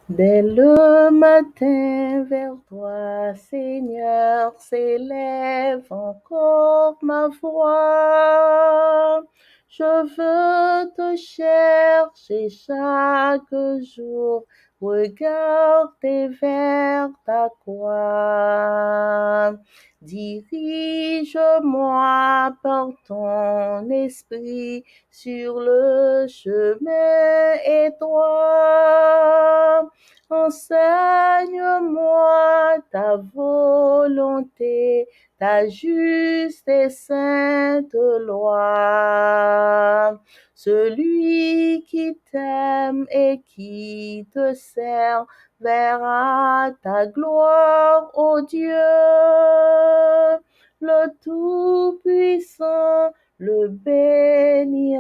Dès le matin vers toi, Seigneur, s'élève encore ma voix. Je veux te chercher chaque jour, regarder vers ta croix. Dirige-moi par ton esprit sur le chemin étroit. Enseigne-moi ta volonté, ta juste et sainte loi. Celui qui t'aime et qui te sert verra ta gloire, ô Dieu. Le Tout-Puissant le bénira,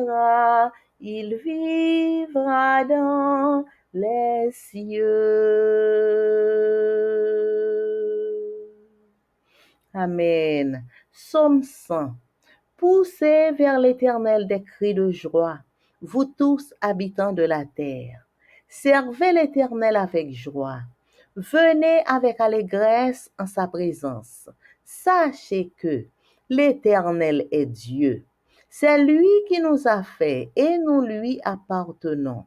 il vivra dans les cieux. Amen. Psaume 100. Poussez vers l'Éternel des cris de joie, vous tous habitants de la terre. Servez l'Éternel avec joie. Venez avec allégresse en sa présence. Sachez que l'Éternel est Dieu. C'est lui qui nous a fait et nous lui appartenons.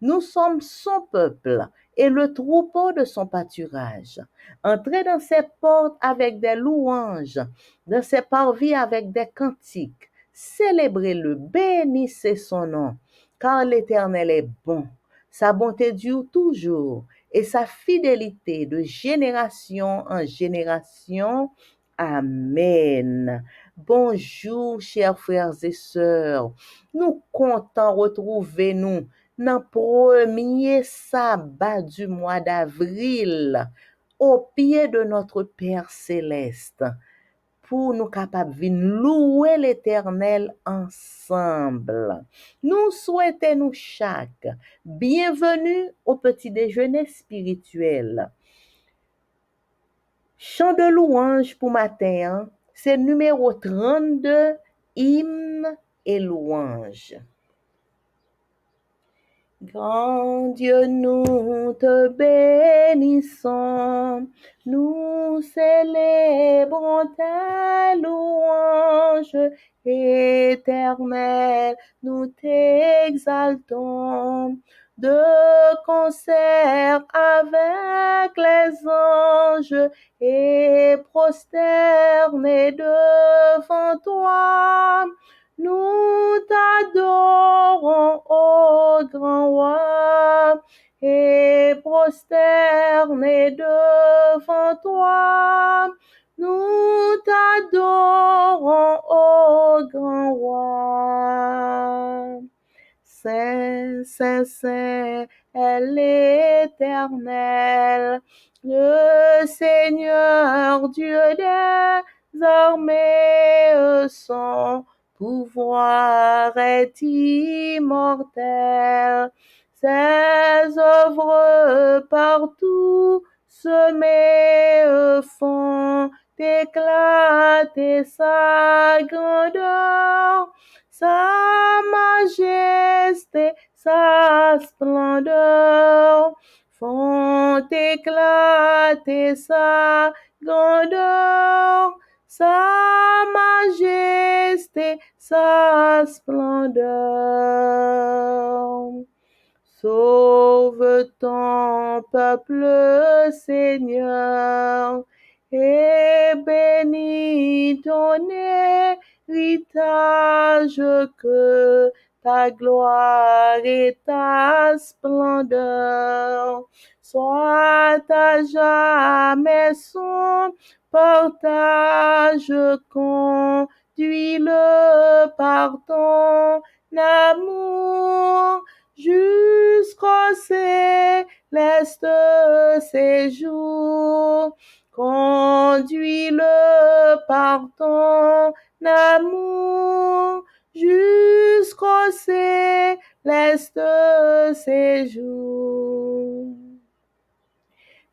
Nous sommes son peuple et le troupeau de son pâturage. Entrez dans ses portes avec des louanges, dans ses parvis avec des cantiques. Célébrez-le, bénissez son nom, car l'Éternel est bon. Sa bonté dure toujours et sa fidélité de génération en génération. Amen. Bonjour, chers frères et sœurs. Nous comptons retrouver nous dans le premier sabbat du mois d'avril au pied de notre Père céleste pour nous capables de louer l'Éternel ensemble. Nous souhaitons nous chaque bienvenue au petit déjeuner spirituel. Chant de louange pour matin, c'est numéro 32, hymne et louange. Grand Dieu, nous te bénissons, nous célébrons ta louange éternelle, nous t'exaltons de concert avec les anges et prosternés devant toi. Nous t'adorons, ô grand roi, et prosternés devant toi. Nous t'adorons, ô grand roi. Saint, Saint, Saint est l'Éternel, le Seigneur Dieu des armées, son pouvoir est immortel. Ses œuvres partout semées font éclater sa grandeur, sa majesté, sa splendeur font éclater sa grandeur, sa majesté, sa splendeur. Sauve ton peuple, Seigneur, et bénis ton héritage, que ta gloire et ta splendeur soient à jamais son partage. Conduis-le par ton amour jusqu'au céleste séjour. Conduis-le par ton amour jusqu'au céleste séjour.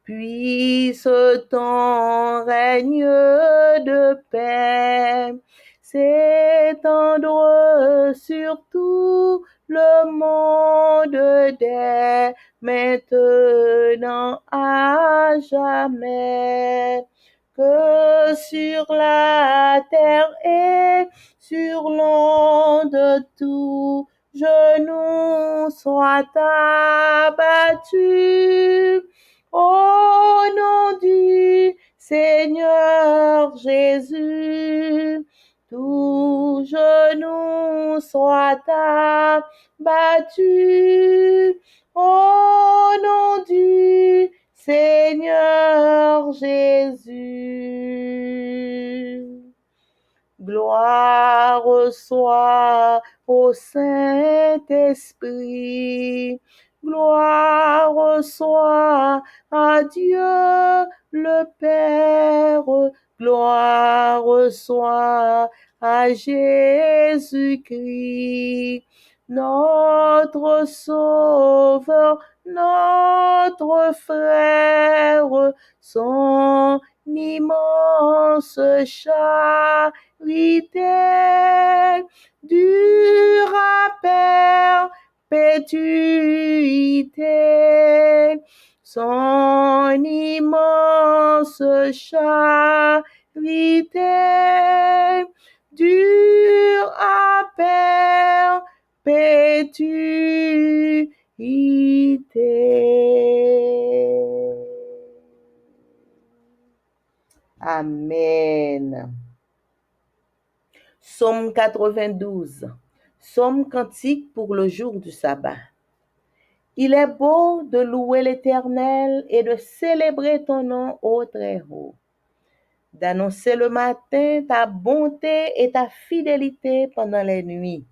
Puisse ton règne de paix s'étendre sur tout le monde des maintenant à jamais, que sur la terre et sur l'onde tout genou soit abattu. Au nom du Seigneur Jésus, tout genou soit abattu. Au nom du Seigneur Jésus. Gloire soit au Saint-Esprit. Gloire soit à Dieu le Père. Gloire soit à Jésus-Christ, notre Sauveur, notre frère, son immense charité dure à perpétuité. Son immense charité dure à perpétuité. Amen. Psaume 92. Psaume cantique pour le jour du sabbat. Il est beau de louer l'Éternel et de célébrer ton nom ô Très-Haut, d'annoncer le matin ta bonté et ta fidélité pendant les nuits.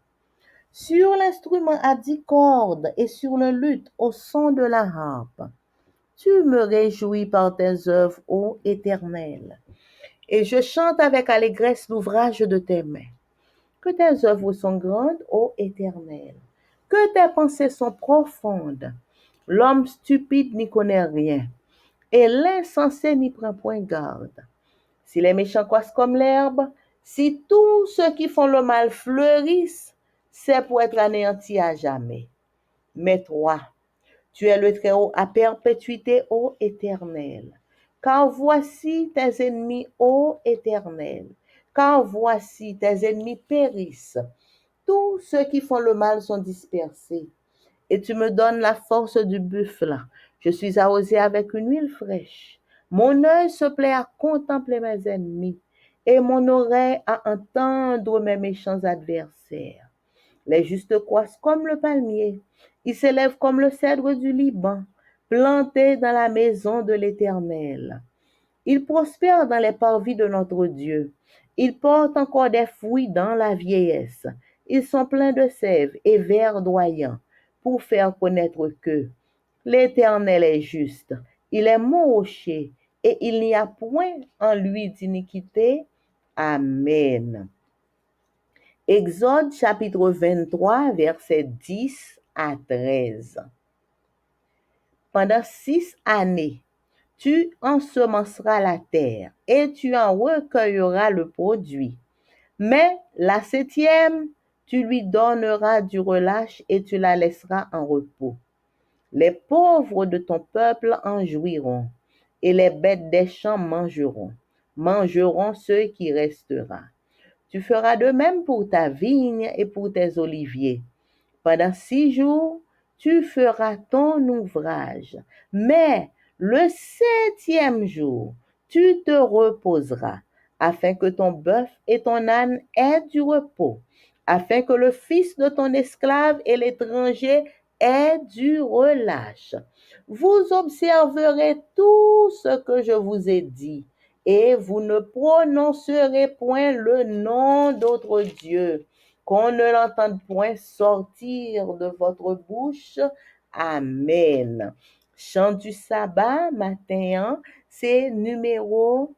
Sur l'instrument à 10 cordes et sur le luth au son de la harpe, tu me réjouis par tes œuvres, ô Éternel, et je chante avec allégresse l'ouvrage de tes mains. Que tes œuvres sont grandes, ô Éternel, que tes pensées sont profondes. L'homme stupide n'y connaît rien, et l'insensé n'y prend point garde. Si les méchants croissent comme l'herbe, si tous ceux qui font le mal fleurissent, c'est pour être anéantis à jamais. Mais toi, tu es le Très-Haut à perpétuité, ô Éternel. Car voici tes ennemis, ô Éternel. Car voici tes ennemis périssent. Tous ceux qui font le mal sont dispersés. Et tu me donnes la force du buffle. Je suis arrosé avec une huile fraîche. Mon œil se plaît à contempler mes ennemis et mon oreille à entendre mes méchants adversaires. Les justes croissent comme le palmier. Ils s'élèvent comme le cèdre du Liban, plantés dans la maison de l'Éternel. Ils prospèrent dans les parvis de notre Dieu. Ils portent encore des fruits dans la vieillesse. Ils sont pleins de sève et verdoyants pour faire connaître que l'Éternel est juste. Il est mon rocher et il n'y a point en lui d'iniquité. Amen. Exode chapitre 23, versets 10 à 13. Pendant 6 années, tu ensemenceras la terre et tu en recueilleras le produit. Mais la 7e, tu lui donneras du relâche et tu la laisseras en repos. Les pauvres de ton peuple en jouiront et les bêtes des champs mangeront ce qui restera. Tu feras de même pour ta vigne et pour tes oliviers. Pendant 6 jours, tu feras ton ouvrage, mais le 7e jour, tu te reposeras, afin que ton bœuf et ton âne aient du repos, afin que le fils de ton esclave et l'étranger aient du relâche. Vous observerez tout ce que je vous ai dit, et vous ne prononcerez point le nom d'autre Dieu, qu'on ne l'entende point sortir de votre bouche. Amen. Chant du sabbat, matin, c'est numéro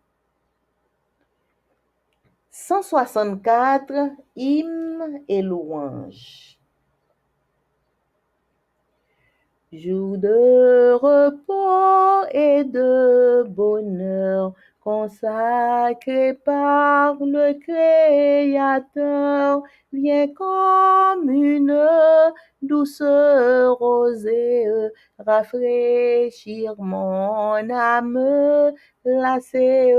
164, hymne et louange. Jour de repos et de bonheur, consacré par le Créateur, vient comme une douce rosée rafraîchir mon âme lassée,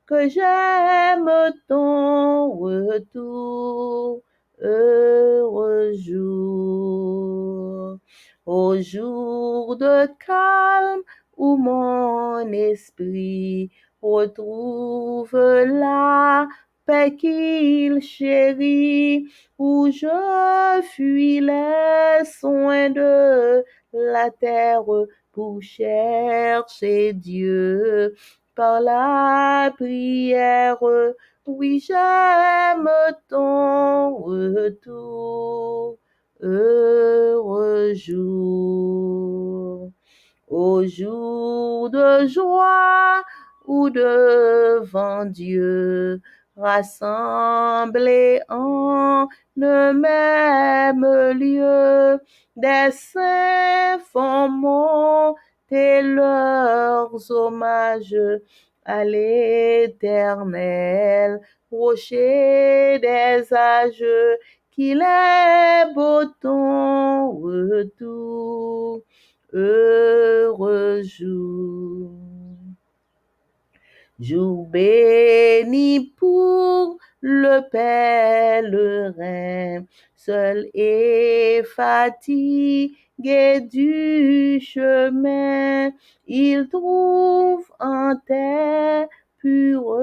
que j'aime ton retour. Heureux jour, au jour de calme où mon esprit retrouve la paix qu'il chérit, où je fuis les soins de la terre pour chercher Dieu par la prière. Oui, j'aime ton retour. Heureux jour, au jour de joie ou devant Dieu, rassemblés en le même lieu, des saints font monter leurs hommages à l'Éternel, rocher des âges, qu'il est beau ton retour. Heureux jour, jour béni pour le pèlerin, seul et fatigué du chemin, il trouve en terre pure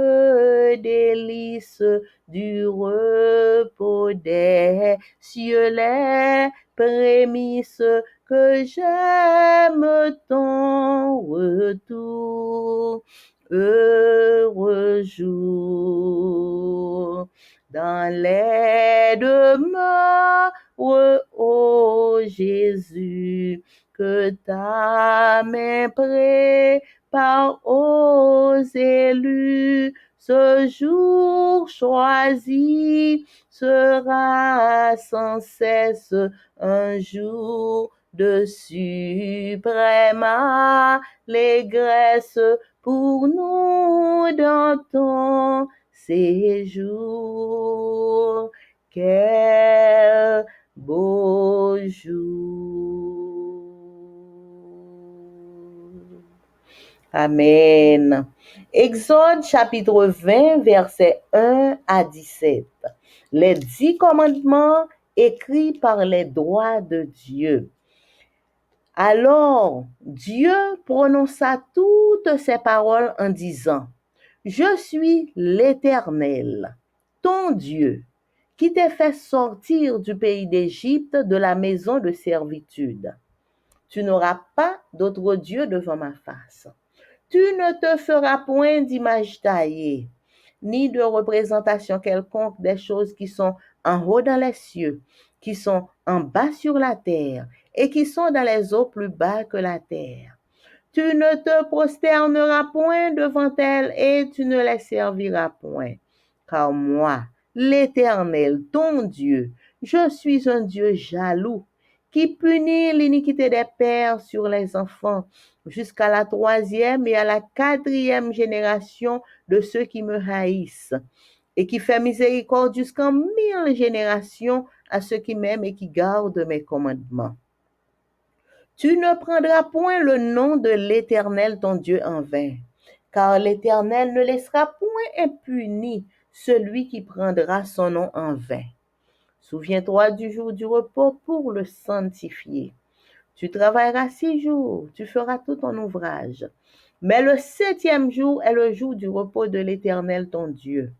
délice du repos des cieux, les prémices, que j'aime ton retour. Heureux jour, dans les demeures, ô Jésus, que ta main prépare aux élus. Ce jour choisi sera sans cesse un jour de suprême allégresse pour nous dans ton séjour. Quel beau jour. Amen. Exode chapitre 20, versets 1 à 17. Les 10 commandements écrits par les doigts de Dieu. Alors Dieu prononça toutes ces paroles en disant: Je suis l'Éternel, ton Dieu, qui t'ai fait sortir du pays d'Égypte, de la maison de servitude. Tu n'auras pas d'autre Dieu devant ma face. Tu ne te feras point d'image taillée, ni de représentation quelconque des choses qui sont en haut dans les cieux, qui sont en bas sur la terre, et qui sont dans les eaux plus bas que la terre. Tu ne te prosterneras point devant elles, et tu ne les serviras point. Car moi, l'Éternel, ton Dieu, je suis un Dieu jaloux, qui punit l'iniquité des pères sur les enfants, jusqu'à la 3e et à la 4e génération de ceux qui me haïssent, et qui fait miséricorde jusqu'en 1000 générations à ceux qui m'aiment et qui gardent mes commandements. Tu ne prendras point le nom de l'Éternel ton Dieu en vain, car l'Éternel ne laissera point impuni celui qui prendra son nom en vain. Souviens-toi du jour du repos pour le sanctifier. Tu travailleras 6 jours, tu feras tout ton ouvrage. Mais le 7e jour est le jour du repos de l'Éternel ton Dieu.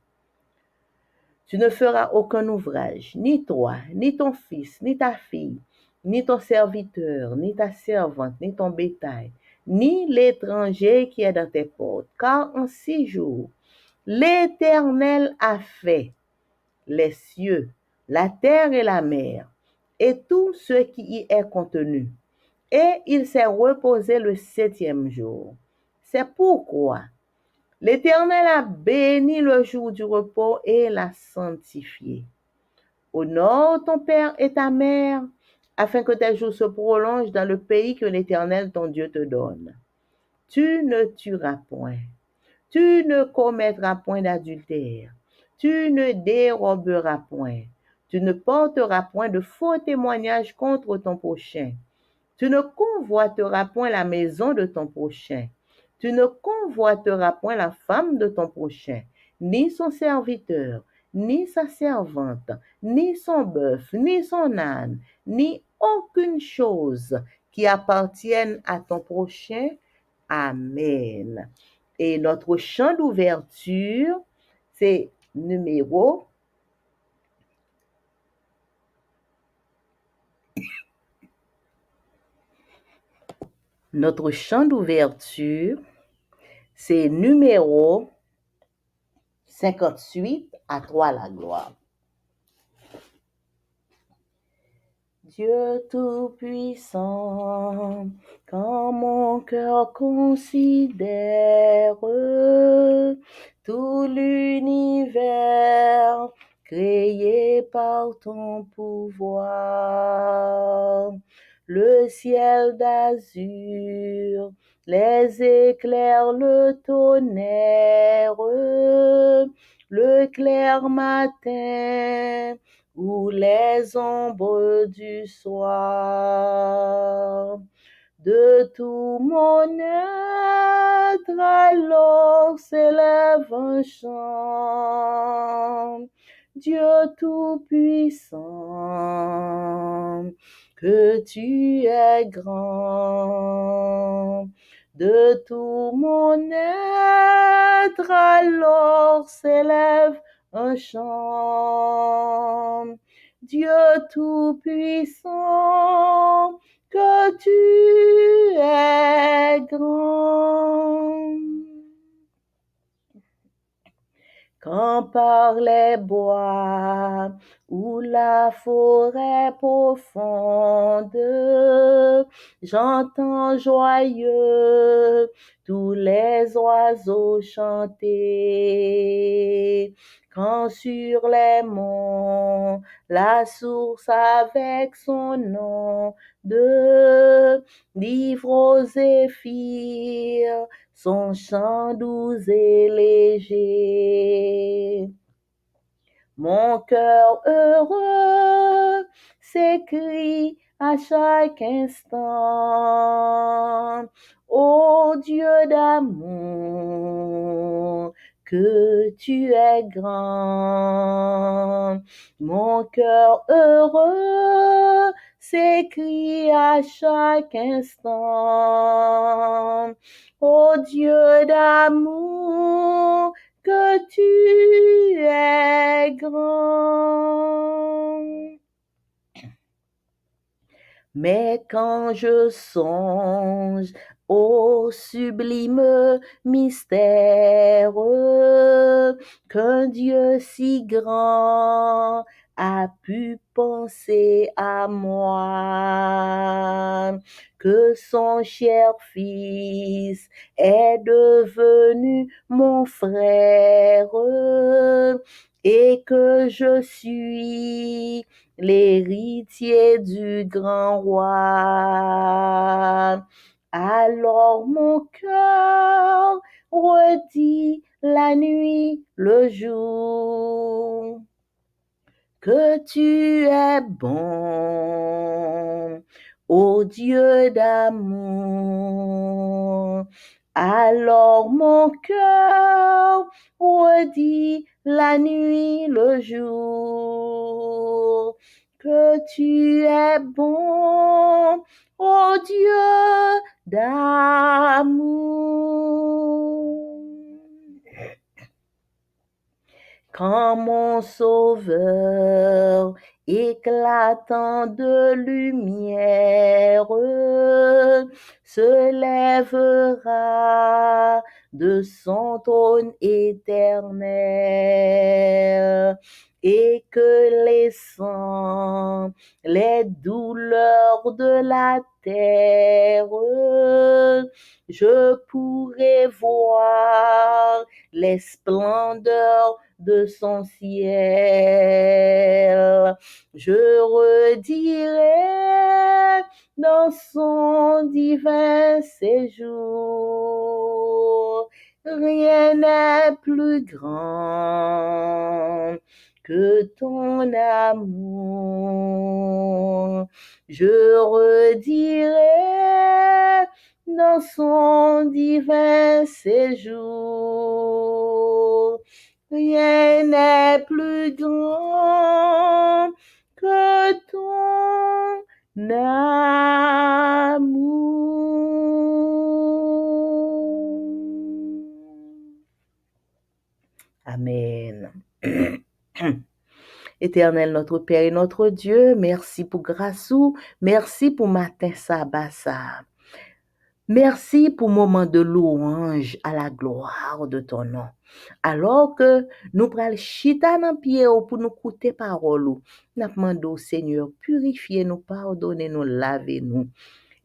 Tu ne feras aucun ouvrage, ni toi, ni ton fils, ni ta fille, ni ton serviteur, ni ta servante, ni ton bétail, ni l'étranger qui est dans tes portes. Car en 6 jours, l'Éternel a fait les cieux, la terre et la mer, et tout ce qui y est contenu. Et il s'est reposé le 7e jour. C'est pourquoi l'Éternel a béni le jour du repos et l'a sanctifié. Honore ton père et ta mère, afin que tes jours se prolongent dans le pays que l'Éternel ton Dieu te donne. Tu ne tueras point. Tu ne commettras point d'adultère. Tu ne déroberas point. Tu ne porteras point de faux témoignages contre ton prochain. Tu ne convoiteras point la maison de ton prochain. Tu ne convoiteras point la femme de ton prochain, ni son serviteur, ni sa servante, ni son bœuf, ni son âne, ni aucune chose qui appartienne à ton prochain. Amen. Et notre chant d'ouverture, c'est numéro Notre chant d'ouverture, c'est numéro 58, à toi la gloire. Dieu Tout-Puissant, quand mon cœur considère tout l'univers créé par ton pouvoir, le ciel d'azur, les éclairs, le tonnerre, le clair matin, ou les ombres du soir. De tout mon être alors s'élève un chant. Dieu Tout-Puissant, que tu es grand. De tout mon être alors s'élève un chant. Dieu Tout-Puissant, que tu es grand. Quand par les bois ou la forêt profonde, j'entends joyeux tous les oiseaux chanter. Quand sur les monts, la source avec son nom de livre aux zéphyrs, son chant doux et léger. Mon cœur heureux s'écrie à chaque instant, ô Dieu d'amour, que tu es grand. Mon cœur heureux s'écrie à chaque instant, ô Dieu d'amour, que tu es grand. Mais quand je songe au sublime mystère qu'un Dieu si grand a pu penser à moi, que son cher Fils est devenu mon frère et que je suis l'héritier du grand roi. Alors mon cœur redit la nuit, le jour, que tu es bon, ô Dieu d'amour. Alors mon cœur redit la nuit, le jour, que tu es bon, ô Dieu d'amour. Quand mon Sauveur, éclatant de lumière, se lèvera de son trône éternel, et que laissant les douleurs de la terre, je pourrai voir les splendeurs de son ciel. Je redirai dans son divin séjour Rien n'est plus grand que ton amour. Je redirai dans son divin séjour. Rien n'est plus grand que ton amour. Amen. Éternel notre Père et notre Dieu, merci pour grâce ou, merci pour matin sabbat ça. Merci pour moment de louange à la gloire de ton nom. Alors que nous prenons chita dans pied pour nous écouter parole, nous demandons au Seigneur, purifiez-nous, pardonnez-nous, lavez-nous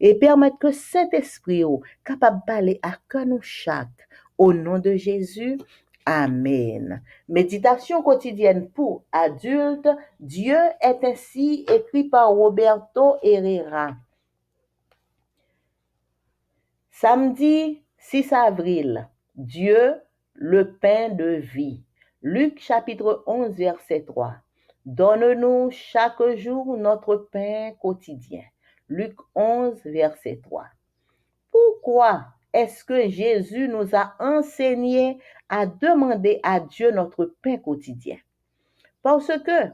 et permettre que Saint-Esprit capable de parler à cœur nous chaque. Au nom de Jésus, Amen. Méditation quotidienne pour adultes. Dieu est ainsi écrit par Roberto Herrera. Samedi 6 avril, Dieu, le pain de vie. Luc chapitre 11, verset 3. Donne-nous chaque jour notre pain quotidien. Luc 11, verset 3. Pourquoi est-ce que Jésus nous a enseigné à demander à Dieu notre pain quotidien? Parce que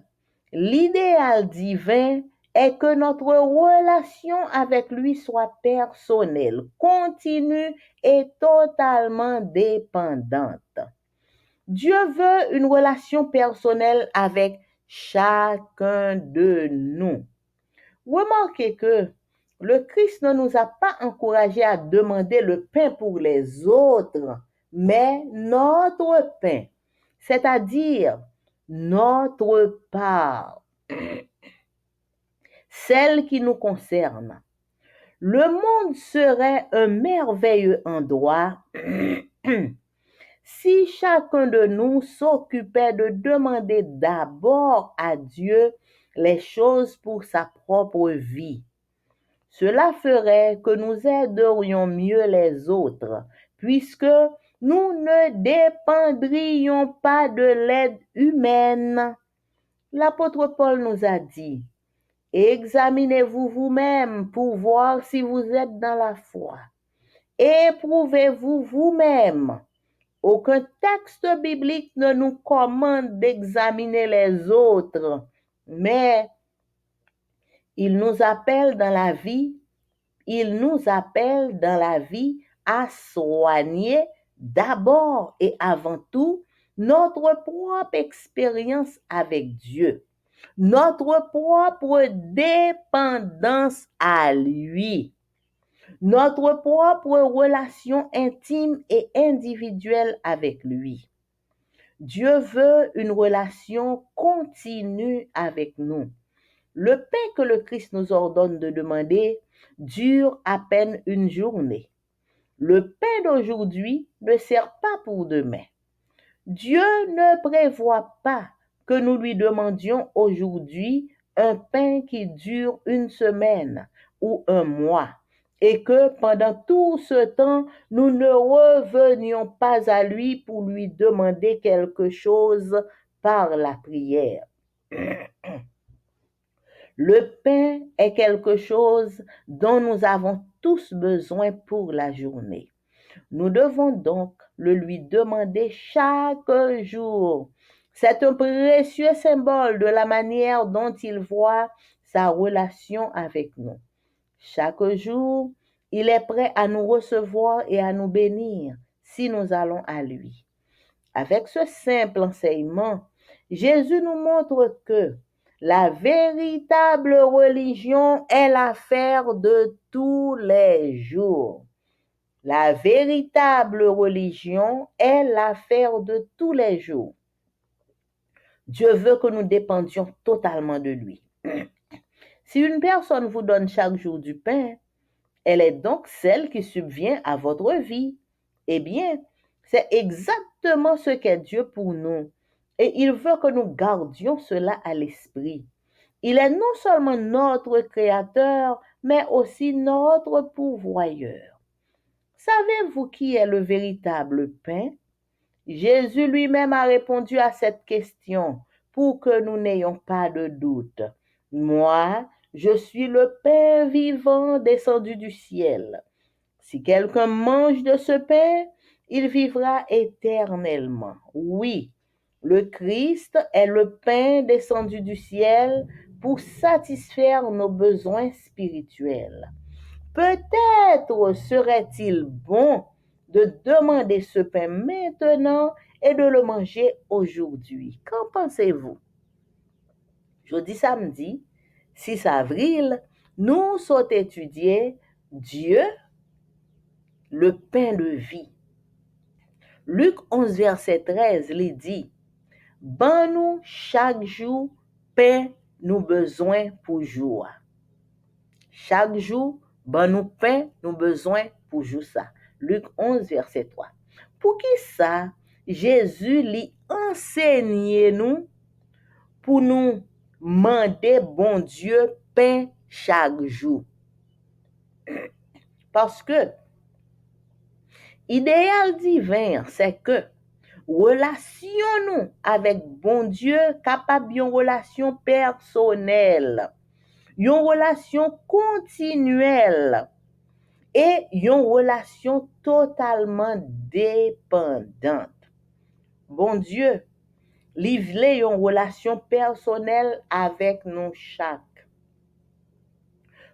l'idéal divin est que notre relation avec lui soit personnelle, continue et totalement dépendante. Dieu veut une relation personnelle avec chacun de nous. Remarquez que le Christ ne nous a pas encouragés à demander le pain pour les autres, mais notre pain, c'est-à-dire notre part, celle qui nous concerne. Le monde serait un merveilleux endroit si chacun de nous s'occupait de demander d'abord à Dieu les choses pour sa propre vie. Cela ferait que nous aiderions mieux les autres, puisque nous ne dépendrions pas de l'aide humaine. L'apôtre Paul nous a dit, examinez-vous vous-même pour voir si vous êtes dans la foi. Éprouvez-vous vous-même. Aucun texte biblique ne nous commande d'examiner les autres, mais il nous appelle dans la vie à soigner d'abord et avant tout notre propre expérience avec Dieu, notre propre dépendance à lui, notre propre relation intime et individuelle avec lui. Dieu veut une relation continue avec nous. Le pain que le Christ nous ordonne de demander dure à peine une journée. Le pain d'aujourd'hui ne sert pas pour demain. Dieu ne prévoit pas que nous lui demandions aujourd'hui un pain qui dure une semaine ou un mois et que pendant tout ce temps, nous ne revenions pas à lui pour lui demander quelque chose par la prière. Le pain est quelque chose dont nous avons tous besoin pour la journée. Nous devons donc le lui demander chaque jour. C'est un précieux symbole de la manière dont il voit sa relation avec nous. Chaque jour, il est prêt à nous recevoir et à nous bénir si nous allons à lui. Avec ce simple enseignement, Jésus nous montre que la véritable religion est l'affaire de tous les jours. La véritable religion est l'affaire de tous les jours. Dieu veut que nous dépendions totalement de lui. Si une personne vous donne chaque jour du pain, elle est donc celle qui subvient à votre vie. Eh bien, c'est exactement ce qu'est Dieu pour nous. Et il veut que nous gardions cela à l'esprit. Il est non seulement notre créateur, mais aussi notre pourvoyeur. Savez-vous qui est le véritable pain? Jésus lui-même a répondu à cette question pour que nous n'ayons pas de doute. Moi, je suis le pain vivant descendu du ciel. Si quelqu'un mange de ce pain, il vivra éternellement. Oui, le Christ est le pain descendu du ciel pour satisfaire nos besoins spirituels. Peut-être serait-il bon de demander ce pain maintenant et de le manger aujourd'hui. Qu'en pensez-vous? Jeudi samedi 6 avril, nous sommes étudiés Dieu, le pain de vie. Luc 11, verset 13, il dit, ban nous chaque jour pain nous besoin pour jour. Chaque jour, ban nous pain nous besoin pour jour ça. Luc 11, verset 3. Pour qui ça, Jésus lui enseigne nous pour nous demander bon Dieu pain chaque jour. Parce que idéal divin, c'est que relation nous avec bon Dieu capable une relation personnelle, une relation continuelle et une relation totalement dépendante. Bon Dieu, livre une relation personnelle avec nous chaque.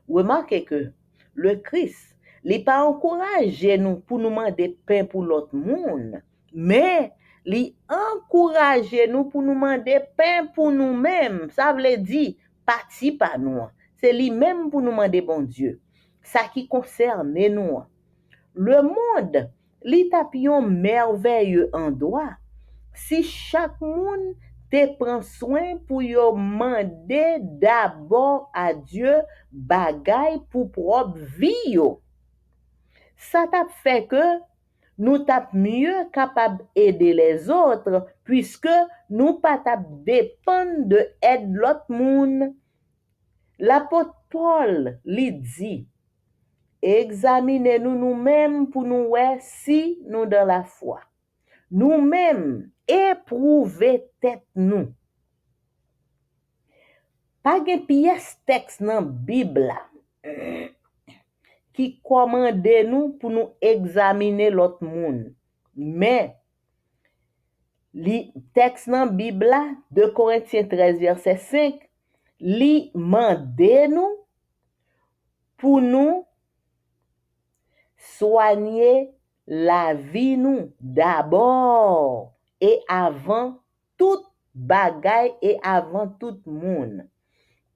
Remarquez que le Christ, il pas encouragé nous pour nous demander pain pour l'autre monde, mais il encourage nous pour nous demander pain pour nous-mêmes. Ça veut dire, parti par nous. C'est lui-même pour nous demander bon Dieu. Ça qui concerne nous. Le monde, li tapion merveilleux endroit. Si chaque monde te prend soin pour yo demander d'abord à Dieu bagay pour propre vie yo. Ça t'a fait que nous tap mieux capable aider les autres puisque nous pas tap dépendre de aide l'autre monde. L'apôtre Paul lui dit, examinez-nous nous-mêmes pour nous voir si nous dans la foi. Nous-mêmes, éprouvez tête nous. Pas de pièce texte dans Bible qui commande nous pour nous examiner l'autre monde. Mais li texte dans Bible 2 Corinthiens 13 verset 5 li mande nous pour nous soigner la vie nous d'abord et avant tout bagay et avant tout monde.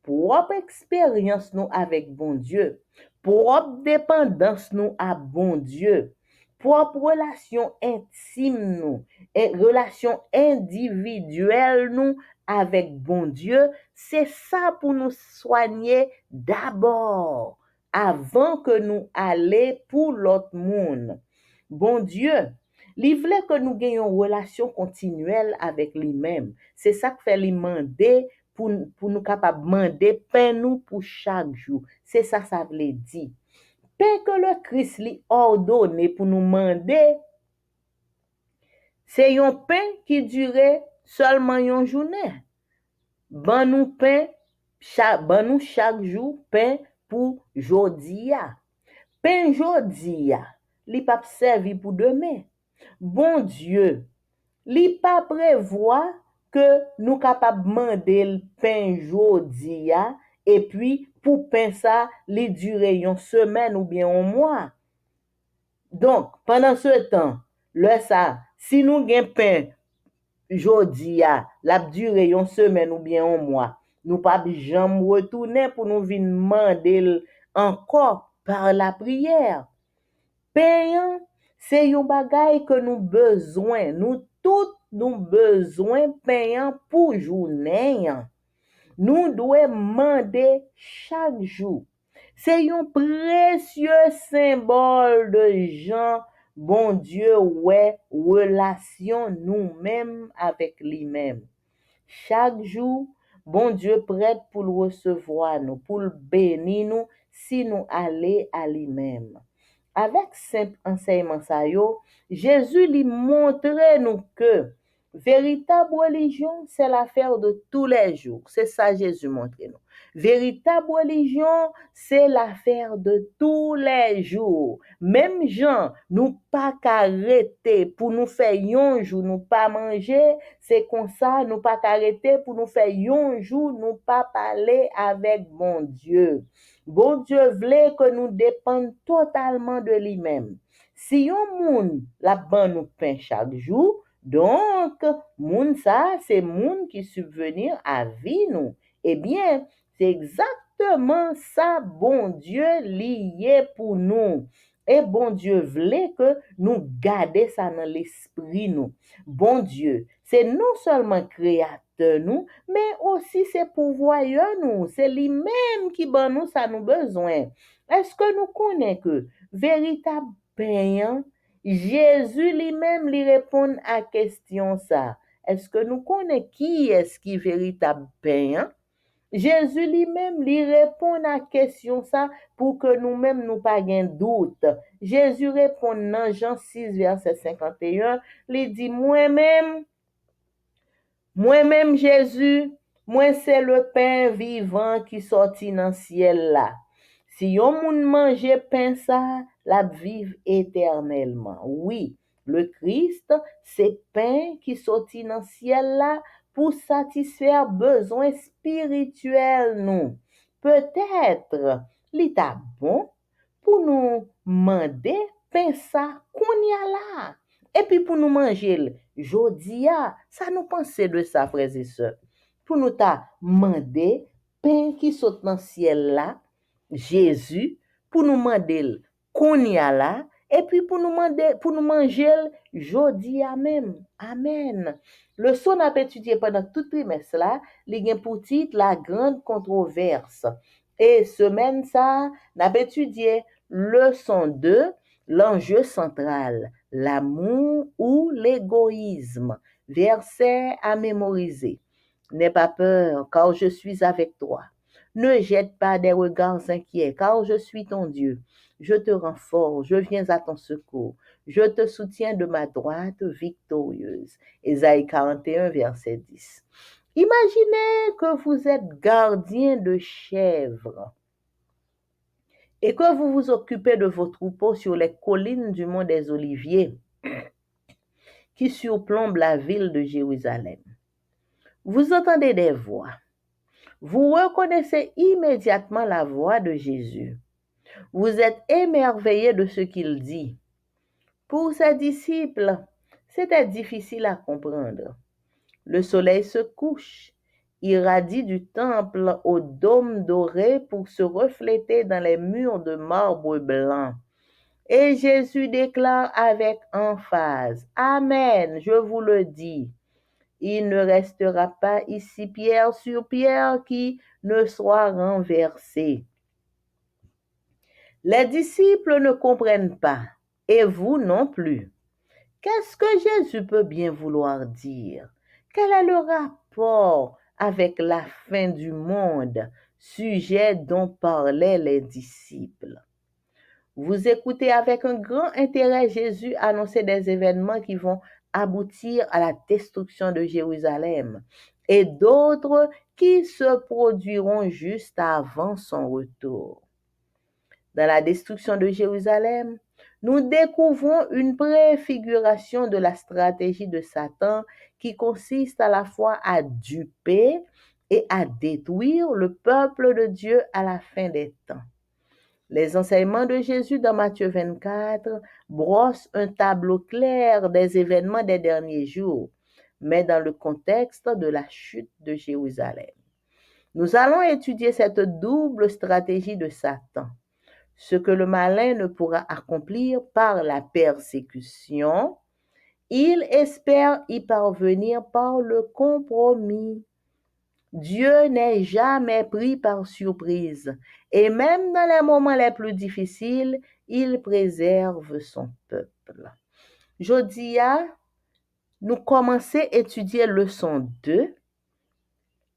Propre expérience nous avec bon Dieu, propre dépendance nous à bon Dieu, propre relation intime nous et relation individuelle nous avec bon Dieu, c'est ça pour nous soigner d'abord avant que nous aller pour l'autre monde. Bon Dieu, il voulait que nous ayons une relation continuelle avec lui-même. C'est ça que fait lui demander pour nous capables demander pain nous pour chaque jour. C'est ça veut dire. Pain que le Christ lui ordonné pour nous demander, c'est un pain qui durait seulement une journée. Ban nous pain, ban nous chaque jour pain pour jodi a. Pain jodi a, li pa servi pour demain. Bon Dieu, li pa prévoit que nous capable demander le pain jodi a et puis pour pain ça li durer une semaine ou bien un mois. Donc pendant ce temps, le ça, si nous gen pain jodi a, la durer une semaine ou bien un mois, nous pas jamais retourner pour nous venir demander encore par la prière. Pain, c'est un bagay que nous besoin, nous tous nous besoin pain pour journée. Nous devons demander chaque jour. C'est un précieux symbole de Jean, bon Dieu, ouais, relation nous-mêmes avec lui-même. Chaque jour, bon Dieu prête pour le recevoir nous, pour le bénir nous, si nous allons à lui-même. Avec simple enseignement ça yo, Jésus lui montrait nous que véritable religion, c'est l'affaire de tous les jours. C'est ça Jésus montrait nous. Véritable religion, c'est l'affaire de tous les jours. Même gens, nous pas qu'arrêter pour nous faire un jour, nous pas manger, c'est comme ça, nous pas qu'arrêter pour nous faire un jour, nous pas parler avec mon Dieu. Bon Dieu voulait que nous dépendions totalement de lui-même. Si yon moun la ban nous pain chaque jour, donc moun ça c'est moun qui subvenir à vie nous. Eh bien, c'est exactement ça bon Dieu lié pour nous. Et bon Dieu voulait que nous gardions ça dans l'esprit nous. Bon Dieu, c'est non seulement créateur nous, mais aussi c'est pourvoyeur nous. C'est lui-même qui ban nous ça nous besoin. Est-ce que nous connaissons que véritable payant, Jésus lui-même lui répond à question ça. Est-ce que nous connaissons qui est-ce qui est véritable payant? Jésus lui-même lui répond à question ça pour que nous-mêmes nous pas gain doute. Jésus répond dans Jean 6 verset 51, il dit moi-même Jésus, moi c'est le pain vivant qui sortit dans le ciel là. Si yon moun mange pain ça, la vive éternellement. Oui, le Christ, c'est pain qui sortit dans le ciel là pour satisfaire besoins spirituels nous. Peut-être, l'état bon pour nous demander pain ça qu'on y a là. Et puis pour nous manger, jodia, ça nous penser de ça, frères et sœurs. Pour nous ta demander pain qui saute dans le ciel là, Jésus, pour nous demander qu'on y a là, et puis pour nous demander, pour nous manger, jodia même. Amen. Le son a étudié pendant tout trimestre là, il y a pour titre la grande controverse. Et semaine ça, n'a étudié leçon 2, l'enjeu central, l'amour ou l'égoïsme. Verset à mémoriser. N'aie pas peur, car je suis avec toi. Ne jette pas des regards inquiets, car je suis ton Dieu. Je te rends fort, je viens à ton secours. Je te soutiens de ma droite victorieuse. Ésaïe 41, verset 10. Imaginez que vous êtes gardien de chèvres et que vous vous occupez de vos troupeaux sur les collines du mont des Oliviers qui surplombent la ville de Jérusalem. Vous entendez des voix. Vous reconnaissez immédiatement la voix de Jésus. Vous êtes émerveillé de ce qu'il dit. Pour ses disciples, c'était difficile à comprendre. Le soleil se couche, irradie du temple au dôme doré pour se refléter dans les murs de marbre blanc. Et Jésus déclare avec emphase, Amen, je vous le dis, il ne restera pas ici pierre sur pierre qui ne soit renversée. Les disciples ne comprennent pas, et vous non plus. Qu'est-ce que Jésus peut bien vouloir dire? Quel est le rapport avec la fin du monde, sujet dont parlaient les disciples? Vous écoutez avec un grand intérêt Jésus annoncer des événements qui vont aboutir à la destruction de Jérusalem et d'autres qui se produiront juste avant son retour. Dans la destruction de Jérusalem, nous découvrons une préfiguration de la stratégie de Satan qui consiste à la fois à duper et à détruire le peuple de Dieu à la fin des temps. Les enseignements de Jésus dans Matthieu 24 brossent un tableau clair des événements des derniers jours, mais dans le contexte de la chute de Jérusalem. Nous allons étudier cette double stratégie de Satan. Ce que le malin ne pourra accomplir par la persécution, il espère y parvenir par le compromis. Dieu n'est jamais pris par surprise et même dans les moments les plus difficiles, il préserve son peuple. Jodia, nous commençons à étudier leçon 2,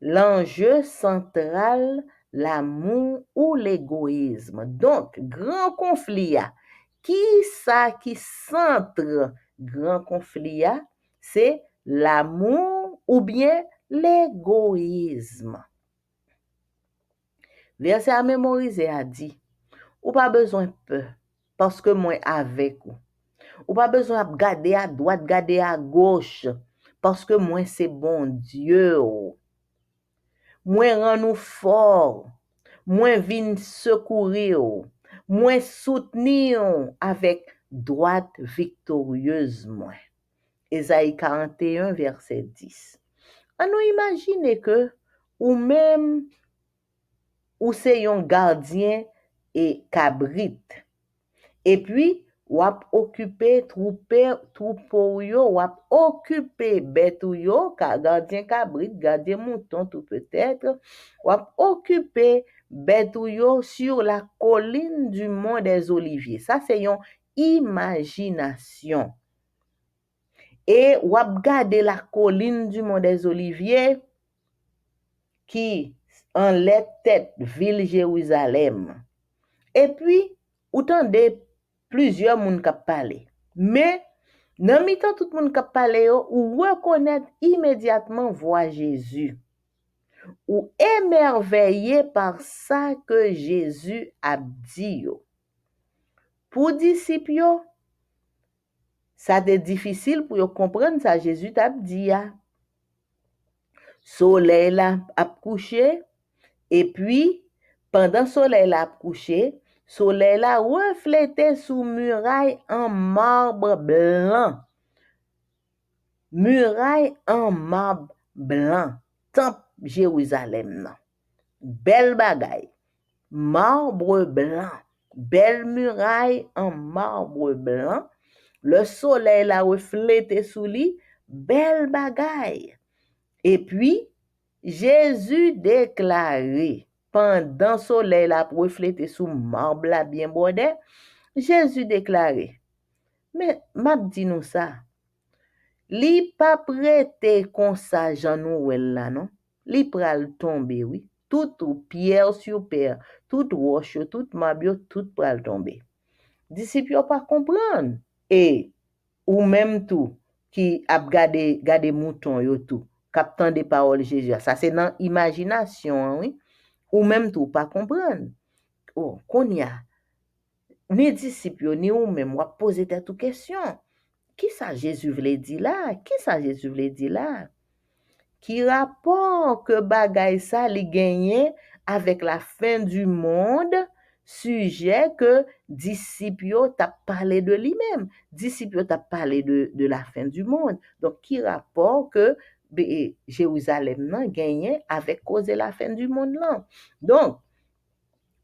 l'enjeu central, l'amour ou l'égoïsme. Donc, grand conflit. Qui ça qui centre grand conflit? C'est l'amour ou bien l'égoïsme. Verset à mémoriser a dit, ou pas besoin peur, parce que moi avec vous. Ou pas besoin de garder à droite, garder à gauche, parce que moi c'est bon Dieu. Moi rend nous fort, moi vin secourir, moi soutenir avec droite victorieuse moi. Ésaïe 41 verset 10. On nous imagine que ou même ou c'est un gardien et cabrit. Et puis, wap occupé troupeau yo, wap occupé bête yo, gardien cabrit, gardien mouton tout peut-être, wap occupé bête yo sur la colline du mont des Oliviers. Ça c'est une imagination. Et wap gade la colline du mont des Oliviers qui en les tête ville Jérusalem. Et puis, autant de plusieurs moun k'ap pale. Mais, nan mi-tan tout moun k'ap pale yo, ou reconnaître immédiatement voix Jésus. Ou émerveillé par ça que Jésus a dit yo. Pour disciples yo, ça te difficile pour yo comprendre ça Jésus t'a dit ya. Soleil là a couché et puis pendant soleil là a couché, soleil là reflétait sous muraille en marbre blanc. Muraille en marbre blanc. Temple Jérusalem nan. Belle bagaille. Marbre blanc. Belle muraille en marbre blanc. Le soleil là reflétait sous lui. Belle bagaille. Et puis, Jésus déclarait, pendant soleil là reflété sous marbre là bien bordé, Jésus déclarait, mais m'a dit nous ça, li pas prêté comme ça Jean Nouvel là non, li pral tomber oui, tout pierre sur pierre, toute roche, toute mabio, tout pral tomber. Disciples pas comprendre et ou même tout qui a gade mouton yo tout captant des paroles Jésus. Ça c'est dans imagination oui. Ou même tout pas comprendre. Oh, qu'on y a ni disciples ni ou même moi poser toute question. Qui ça Jésus voulait dire là? Qui ça Jésus voulait dire là? Qui rapport que bagay ça li gagné avec la fin du monde? Sujet que disciples t'a parlé de lui-même. Disciples t'a parlé de la fin du monde. Donc, qui rapport que Jérusalem nan gagné avec cause de la fin du monde là. Donc,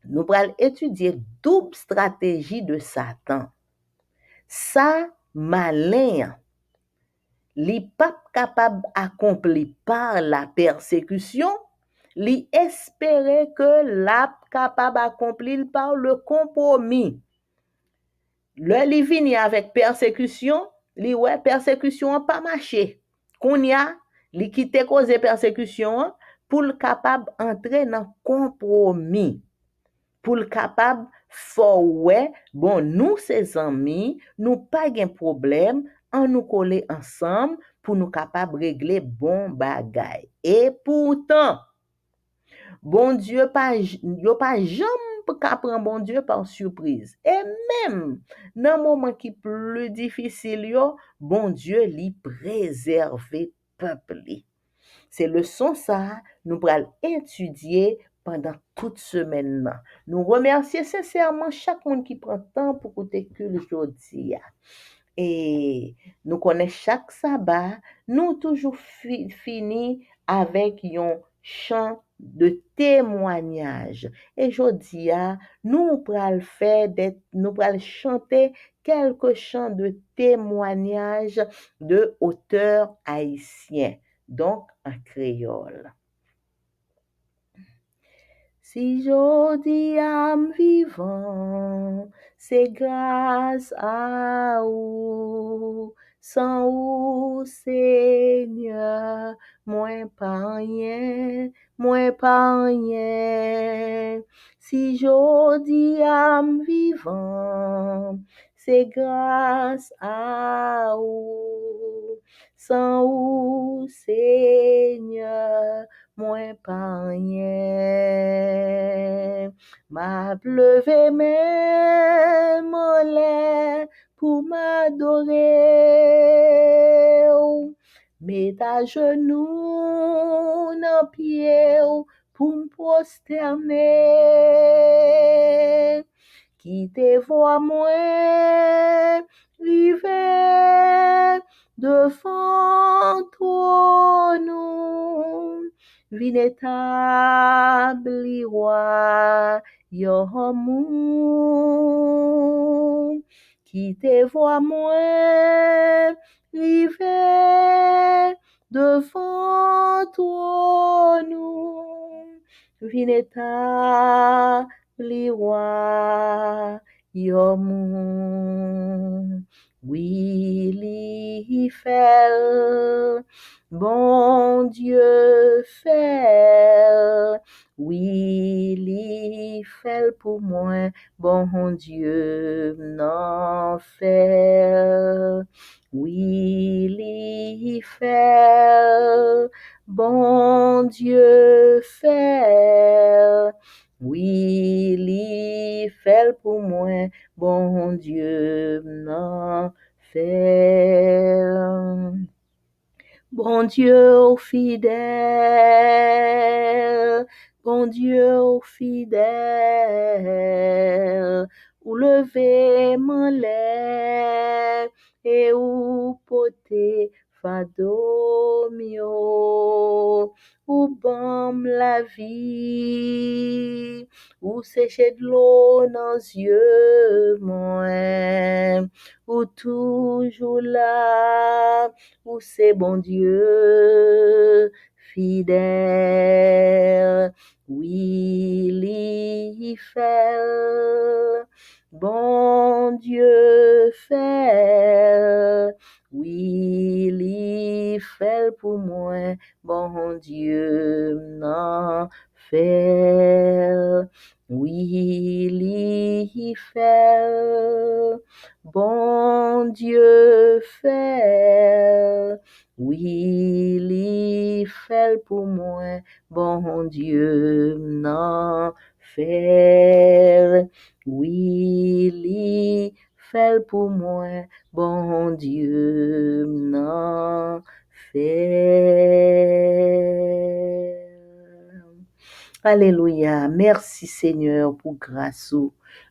nous allons étudier double stratégie de Satan. Ça, malin, li pas capable accompli par la persécution, li espérait que la capable accomplir par le compromis. Le li vini avec persécution, li ouais persécution pas marché. Qu'on y a li quitte cause persécution pour le capable entrer dans compromis. Pour le capable fort ouais bon nous ses amis nous pas gen problème en nous coller ensemble pour nous capable régler bon bagay et pourtant bon Dieu pas yo pas jamais prendre bon Dieu par surprise et même dans moment qui plus difficile yo bon Dieu li préserver peuple li. C'est leçon ça nous allons étudier pendant toute semaine. Nous remercions sincèrement chaque monde qui prend temps pour écouter aujourd'hui. Et nous connaissons chaque sabbat, nous toujours fini avec un chant de témoignage. Et aujourd'hui, nous allons chanter quelques chants de témoignage de auteurs haïtiens, donc en créole. Si jodi am vivant, c'est grâce à ou, sans ou Seigneur, moins pas rien, moins pas rien. Si jodi am vivant, c'est grâce à ou, sans ou, Seigneur, moins pas rien. M'a levé même en l'air pour m'adorer. Mets à genoux dans pied pour me prosterner. Qui te voit moins river devant trône, vin établi roi Yomou. Qui te voit moins river devant trône, vin établi roi Yomou. Oui, li fait, bon Dieu fait, oui, li fait pour moi, bon Dieu n'en fait, oui, li fait, bon Dieu fait, oui, li fait pour moi, bon Dieu n'en fait. Bon Dieu fidèle, bon Dieu fidèle, ou lever mon lait et ou poter fado mio, ou bam la vie, ou sécher de l'eau dans yeux moi, ou toujours là, ou c'est bon Dieu fidèle, oui, li fait, bon Dieu fait, oui, li fait pour moi, bon Dieu n'en fait, oui, li fait, bon Dieu fait, oui, li fait pour moi, bon Dieu n'en fait, oui, li fait pour moi, bon Dieu n'en fait. Alléluia. Merci Seigneur pour grâce.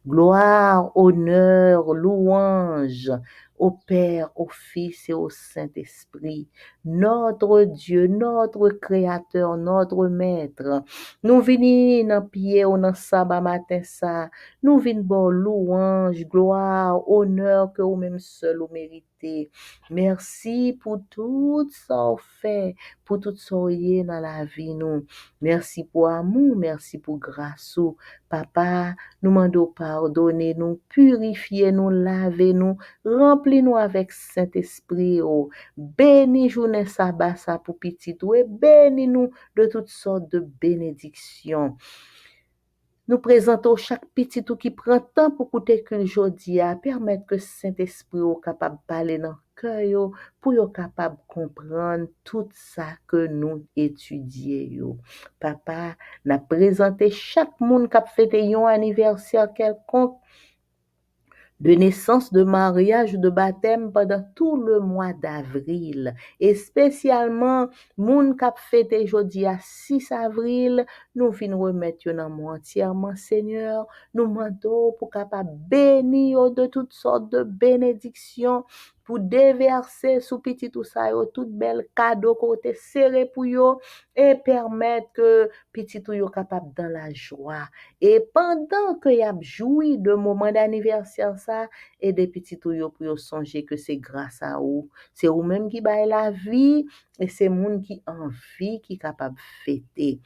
Gloire, honneur, louange au Père, au Fils et au Saint-Esprit, notre Dieu, notre Créateur, notre Maître. Nous venons dans pied ou dans sabbat matin ça, nous venons bon louange, gloire, honneur que vous-même seul vous méritez. Merci pour tout ça vous fait, pour tout ça vous y est dans la vie nous. Merci pour amour, merci pour grâce. Papa, nous demandons pardonner, nous purifier, nous laver, nous remplis-nous avec Saint-Esprit. Oh. Bénis journée sabbat ça pour petit ou et bénis-nous de toutes sortes de bénédictions. Nous présentons chaque petit tout qui prend temps pour écouter que aujourd'hui à permettre que Saint-Esprit soit capable de parler dans le cœur pour être capable de comprendre tout ça que nous étudions. Papa, n'a présenté chaque monde qui a fêté un anniversaire quelconque de naissance, de mariage, de baptême pendant tout le mois d'avril. Et spécialement, moun k'ap fêté jeudi à 6 avril, nous venons remettre dans mon entièrement, Seigneur. Nous demandons pour capable bénir de toutes sortes de bénédictions, pour déverser sous petit tout ça, tout bel cadeau côté serré pour yo, et permettre que petit tout yo capable dans la joie. Et pendant que y a joui de moment d'anniversaire ça, et des petits tout yo pour songer que c'est grâce à vous, c'est vous même qui baille la vie et c'est moun qui en vie qui capable fêter.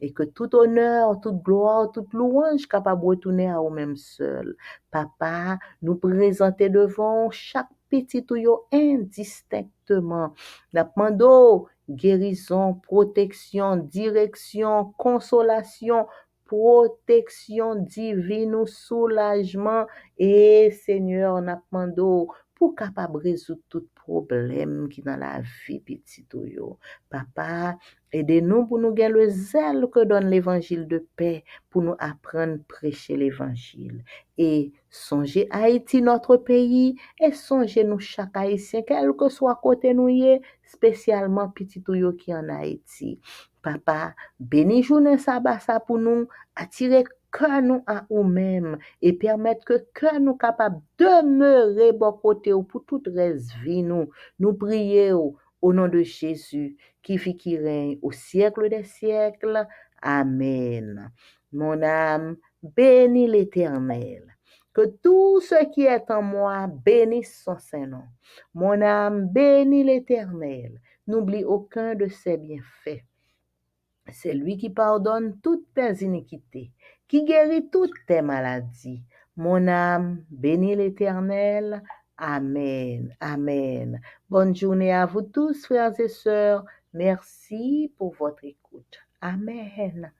Et que tout honneur, toute gloire, toute louange capable de retourner à vous-même seul. Papa, nous présenter devant chaque petit tout yo indistinctement. Nous demandons guérison, protection, direction, consolation protection divine ou soulagement et Seigneur n'a demandé pour capable résoudre tout problème qui dans la vie petit yo. Papa, aidez-nous pour nous gagner le zèle que donne l'évangile de paix pour nous apprendre à prêcher l'évangile. Et songez Haïti, notre pays, et songez nous chaque Haïtien, quel que soit côté nous y est, spécialement petit yo qui en Haïti. Papa, bénis journée sabbat ça pour nous, attirer cœur nous à nous-mêmes et permettre que cœur nous capable demeurer bon côté ou pour toute reste vie nous. Nous prions au nom de Jésus qui vit qui règne au siècle des siècles. Amen. Mon âme bénit l'Éternel. Que tout ce qui est en moi bénisse son Saint-Nom. Mon âme bénit l'Éternel. N'oublie aucun de ses bienfaits. C'est lui qui pardonne toutes tes iniquités, qui guérit toutes tes maladies. Mon âme bénit l'Éternel. Amen. Amen. Bonne journée à vous tous, frères et sœurs. Merci pour votre écoute. Amen.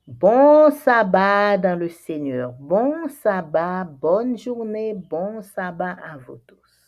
Bon sabbat dans le Seigneur. Bon sabbat, bonne journée, bon sabbat à vous tous.